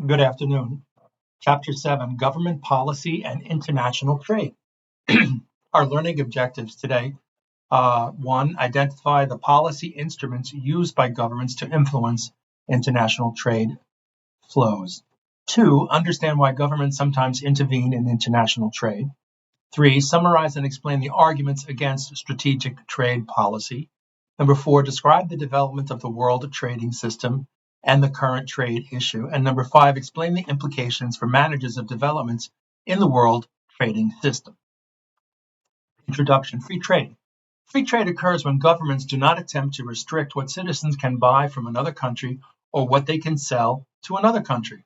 Good afternoon. Chapter 7, Government Policy and International Trade. Our learning objectives today, 1, identify the policy instruments used by governments to influence international trade flows. 2, understand why governments sometimes intervene in international trade. 3, summarize and explain the arguments against strategic trade policy. 4, describe the development of the world trading system and the current trade issue. And 5, explain the implications for managers of developments in the world trading system. Introduction. Free trade. Free trade occurs when governments do not attempt to restrict what citizens can buy from another country or what they can sell to another country.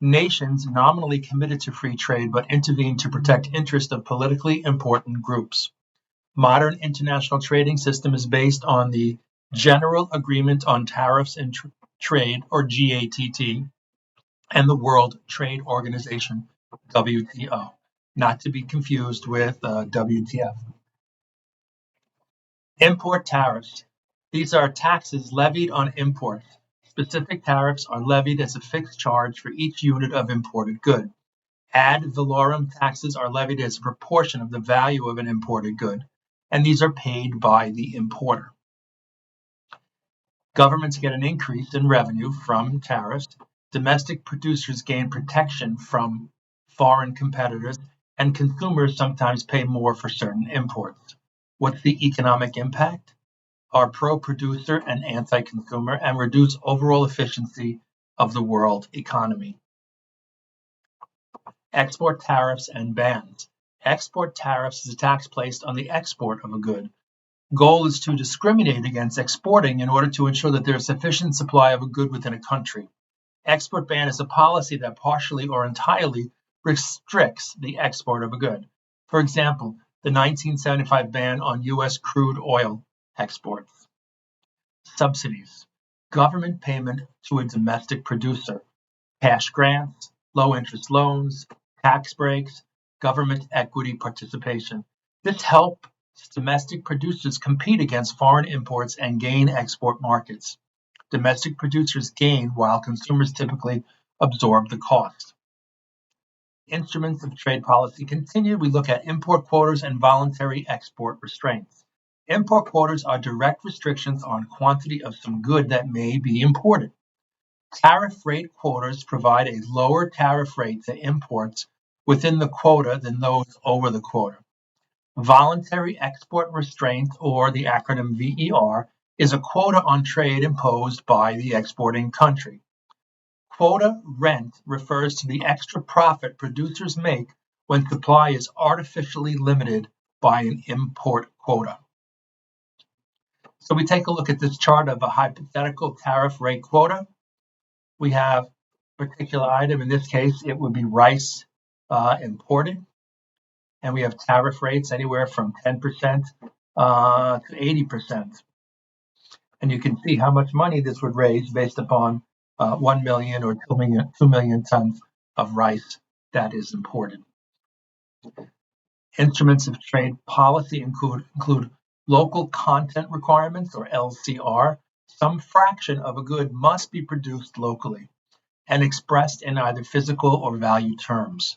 Nations nominally committed to free trade but intervene to protect interests of politically important groups. Modern international trading system is based on the General Agreement on Tariffs and Trade, or GATT, and the World Trade Organization, WTO, not to be confused with WTF. Import tariffs. These are taxes levied on imports. Specific tariffs are levied as a fixed charge for each unit of imported good. Ad valorem taxes are levied as a proportion of the value of an imported good, and these are paid by the importer. Governments get an increase in revenue from tariffs. Domestic producers gain protection from foreign competitors, and consumers sometimes pay more for certain imports. What's the economic impact? Are pro-producer and anti-consumer and reduce overall efficiency of the world economy. Export tariffs and bans. Export tariffs is a tax placed on the export of a good. Goal is to discriminate against exporting in order to ensure that there is sufficient supply of a good within a country. Export ban is a policy that partially or entirely restricts the export of a good. For example, the 1975 ban on U.S. crude oil exports. Subsidies. Government payment to a domestic producer. Cash grants, low-interest loans, tax breaks, government equity participation. This helps domestic producers compete against foreign imports and gain export markets. Domestic producers gain while consumers typically absorb the cost. Instruments of trade policy continue. We look at import quotas and voluntary export restraints. Import quotas are direct restrictions on quantity of some good that may be imported. Tariff rate quotas provide a lower tariff rate to imports within the quota than those over the quota. Voluntary export restraint, or the acronym VER, is a quota on trade imposed by the exporting country. Quota rent refers to the extra profit producers make when supply is artificially limited by an import quota. So we take a look at this chart of a hypothetical tariff rate quota. We have a particular item. In this case, it would be rice imported. And we have tariff rates anywhere from 10% to 80%. And you can see how much money this would raise based upon 1 million or 2 million tons of rice that is imported. Instruments of trade policy include local content requirements, or LCR. Some fraction of a good must be produced locally and expressed in either physical or value terms.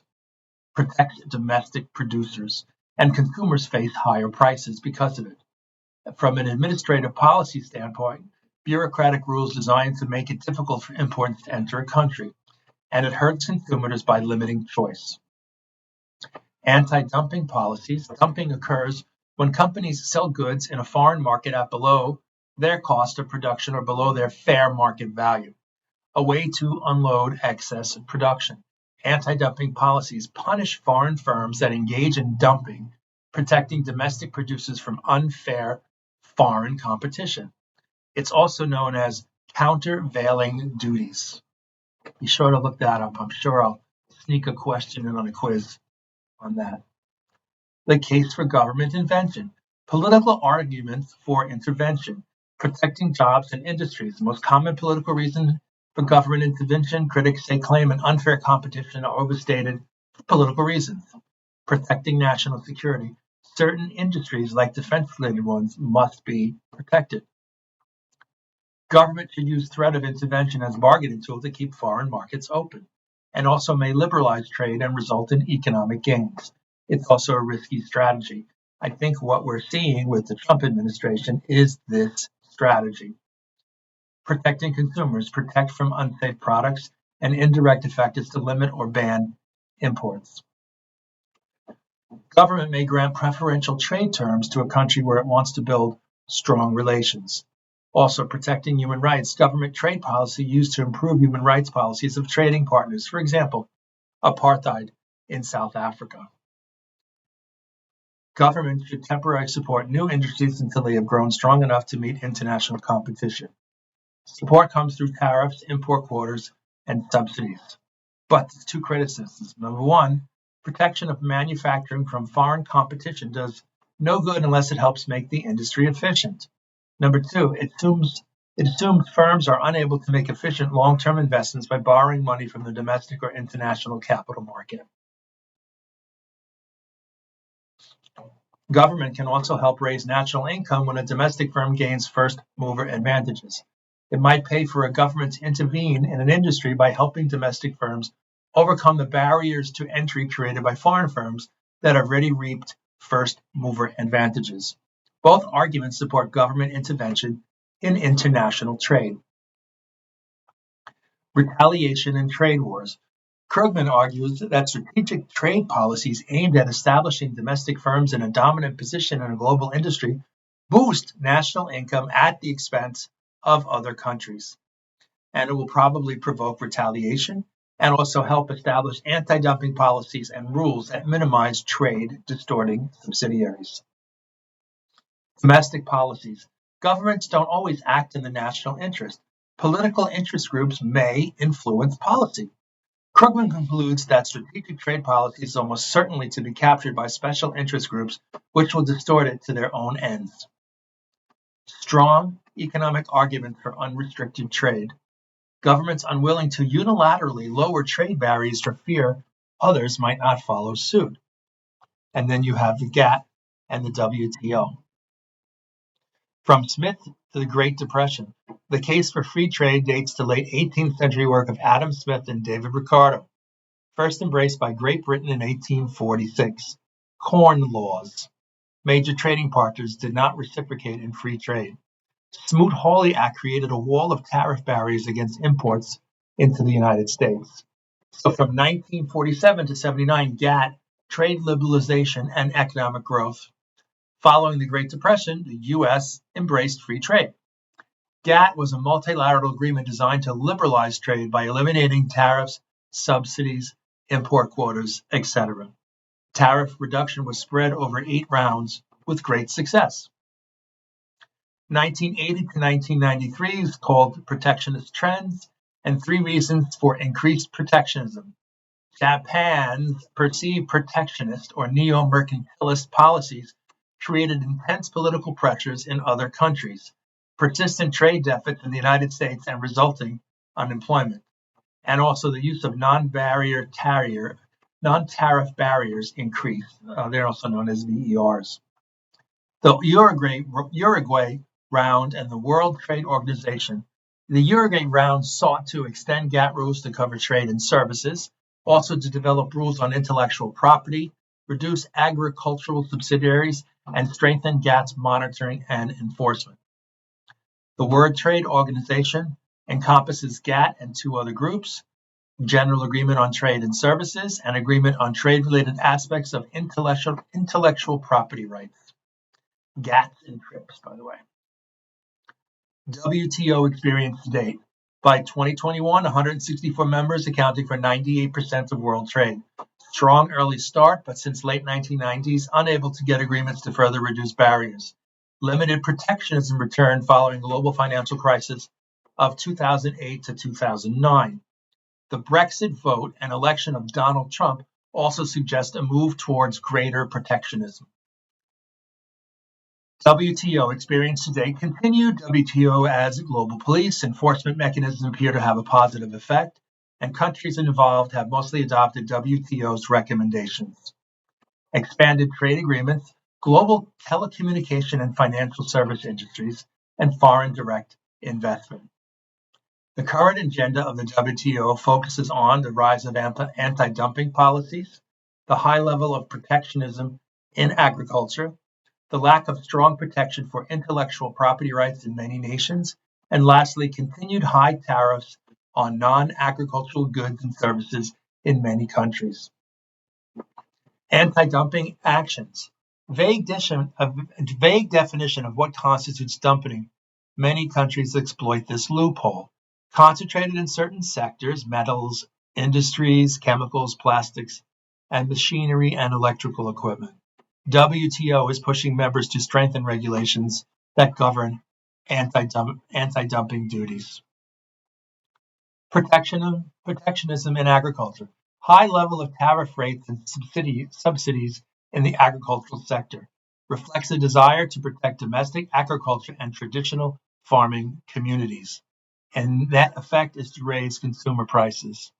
Protect domestic producers, and consumers face higher prices because of it. From an administrative policy standpoint, bureaucratic rules designed to make it difficult for imports to enter a country, and it hurts consumers by limiting choice. Anti-dumping policies. Dumping occurs when companies sell goods in a foreign market at below their cost of production or below their fair market value, a way to unload excess production. Anti-dumping policies punish foreign firms that engage in dumping, protecting domestic producers from unfair foreign competition. It's also known as countervailing duties. Be sure to look that up. I'm sure I'll sneak a question in on a quiz on that. The case for government intervention. Political arguments for intervention. Protecting jobs and industries. The most common political reason for government intervention, critics say, claim an unfair competition are overstated for political reasons. Protecting national security. Certain industries, like defense-related ones, must be protected. Government should use threat of intervention as bargaining tool to keep foreign markets open, and also may liberalize trade and result in economic gains. It's also a risky strategy. I think what we're seeing with the Trump administration is this strategy. Protecting consumers, protect from unsafe products, and indirect effect is to limit or ban imports. Government may grant preferential trade terms to a country where it wants to build strong relations. Also, protecting human rights. Government trade policy used to improve human rights policies of trading partners. For example, apartheid in South Africa. Government should temporarily support new industries until they have grown strong enough to meet international competition. Support comes through tariffs, import quotas, and subsidies. But there's two criticisms. Number one, protection of manufacturing from foreign competition does no good unless it helps make the industry efficient. Number two, it assumes firms are unable to make efficient long-term investments by borrowing money from the domestic or international capital market. Government can also help raise national income when a domestic firm gains first-mover advantages. It might pay for a government to intervene in an industry by helping domestic firms overcome the barriers to entry created by foreign firms that have already reaped first-mover advantages. Both arguments support government intervention in international trade. Retaliation in trade wars. Krugman argues that strategic trade policies aimed at establishing domestic firms in a dominant position in a global industry boost national income at the expense of other countries. And it will probably provoke retaliation and also help establish anti-dumping policies and rules that minimize trade distorting subsidiaries. Domestic policies. Governments don't always act in the national interest. Political interest groups may influence policy. Krugman concludes that strategic trade policy is almost certainly to be captured by special interest groups, which will distort it to their own ends. Strong economic argument for unrestricted trade. Governments unwilling to unilaterally lower trade barriers for fear others might not follow suit. And then you have the GATT and the WTO. From Smith to the Great Depression, the case for free trade dates to late 18th century work of Adam Smith and David Ricardo, first embraced by Great Britain in 1846. Corn laws. Major trading partners did not reciprocate in free trade. Smoot-Hawley Act created a wall of tariff barriers against imports into the United States. So from 1947 to 79, GATT, trade liberalization and economic growth. Following the Great Depression, the U.S. embraced free trade. GATT was a multilateral agreement designed to liberalize trade by eliminating tariffs, subsidies, import quotas, etc. Tariff reduction was spread over 8 rounds with great success. 1980 to 1993 is called Protectionist Trends and 3 reasons for increased protectionism. Japan's perceived protectionist or neo-mercantilist policies created intense political pressures in other countries, persistent trade deficits in the United States and resulting unemployment, and also the use of non-tariff barriers increased. They're also known as VERs. The Uruguay Round and the World Trade Organization. The Uruguay Round sought to extend GATT rules to cover trade and services, also to develop rules on intellectual property, reduce agricultural subsidiaries, and strengthen GATT's monitoring and enforcement. The World Trade Organization encompasses GATT and 2 other groups, General Agreement on Trade and Services, and Agreement on Trade-related aspects of intellectual property rights. GATT's and TRIPS, by the way. WTO experience to date. By 2021, 164 members accounting for 98% of world trade. Strong early start, but since late 1990s, unable to get agreements to further reduce barriers. Limited protectionism returned following global financial crisis of 2008 to 2009. The Brexit vote and election of Donald Trump also suggest a move towards greater protectionism. WTO experience to date continued. WTO as a global police. Enforcement mechanisms appear to have a positive effect, and countries involved have mostly adopted WTO's recommendations. Expanded trade agreements, global telecommunication and financial service industries, and foreign direct investment. The current agenda of the WTO focuses on the rise of anti-dumping policies, the high level of protectionism in agriculture, the lack of strong protection for intellectual property rights in many nations, and lastly, continued high tariffs on non-agricultural goods and services in many countries. Anti-dumping actions. Vague definition of what constitutes dumping. Many countries exploit this loophole. Concentrated in certain sectors, metals, industries, chemicals, plastics, and machinery and electrical equipment. WTO is pushing members to strengthen regulations that govern anti-dumping duties. Protectionism in agriculture. High level of tariff rates and subsidies in the agricultural sector reflects a desire to protect domestic agriculture and traditional farming communities, and that effect is to raise consumer prices.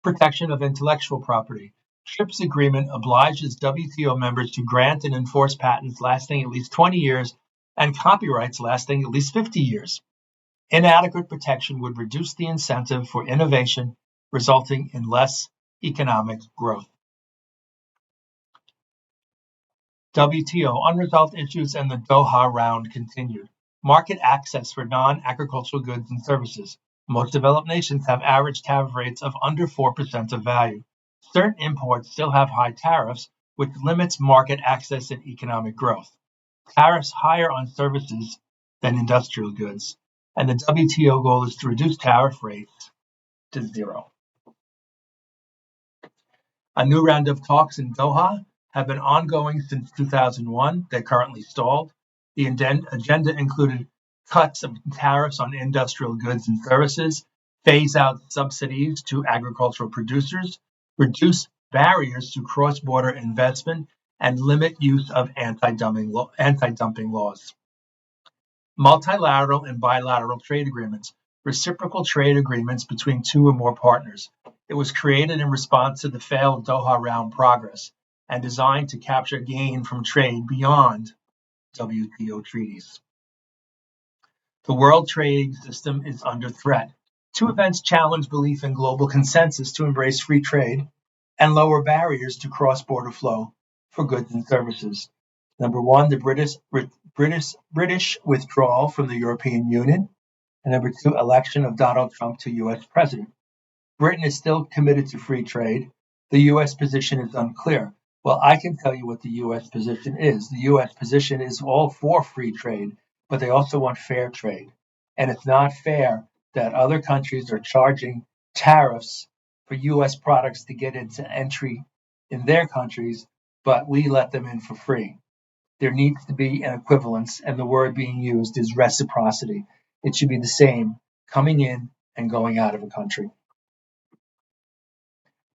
Protection of intellectual property. TRIPS agreement obliges WTO members to grant and enforce patents lasting at least 20 years and copyrights lasting at least 50 years. Inadequate protection would reduce the incentive for innovation, resulting in less economic growth. WTO unresolved issues and the Doha round continued. Market access for non-agricultural goods and services. Most developed nations have average tariff rates of under 4% of value. Certain imports still have high tariffs, which limits market access and economic growth. Tariffs higher on services than industrial goods. And the WTO goal is to reduce tariff rates to zero. A new round of talks in Doha have been ongoing since 2001. They're currently stalled. The agenda included cuts of tariffs on industrial goods and services, phase out subsidies to agricultural producers, reduce barriers to cross-border investment, and limit use of anti-dumping laws. Multilateral and bilateral trade agreements, reciprocal trade agreements between two or more partners. It was created in response to the failed Doha round progress and designed to capture gain from trade beyond WTO treaties. The world trade system is under threat. Two events challenge belief in global consensus to embrace free trade and lower barriers to cross-border flow for goods and services. Number one, the British withdrawal from the European Union, and number two, election of Donald Trump to U.S. president. Britain is still committed to free trade. The U.S. position is unclear. Well, I can tell you what the U.S. position is. The U.S. position is all for free trade, but they also want fair trade. And it's not fair that other countries are charging tariffs for U.S. products to get into entry in their countries, but we let them in for free. There needs to be an equivalence, and the word being used is reciprocity. It should be the same coming in and going out of a country.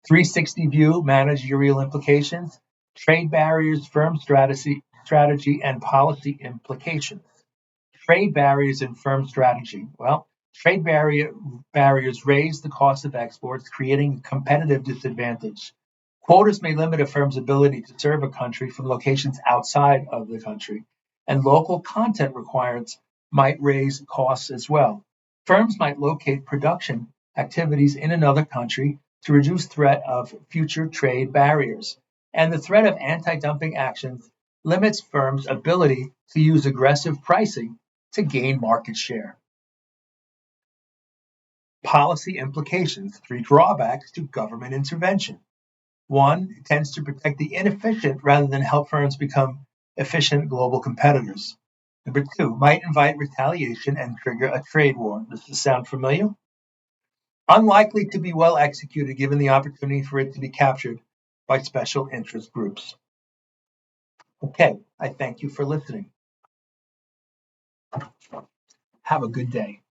360 view, managerial implications, trade barriers, firm strategy, and policy implications. Trade barriers and firm strategy. Well, trade barriers raise the cost of exports, creating a competitive disadvantage. Quotas may limit a firm's ability to serve a country from locations outside of the country, and local content requirements might raise costs as well. Firms might locate production activities in another country to reduce threat of future trade barriers, and the threat of anti-dumping actions limits firms' ability to use aggressive pricing to gain market share. Policy implications, 3 drawbacks to government intervention. 1, it tends to protect the inefficient rather than help firms become efficient global competitors. Number 2, might invite retaliation and trigger a trade war. Does this sound familiar? Unlikely to be well executed given the opportunity for it to be captured by special interest groups. Okay, I thank you for listening. Have a good day.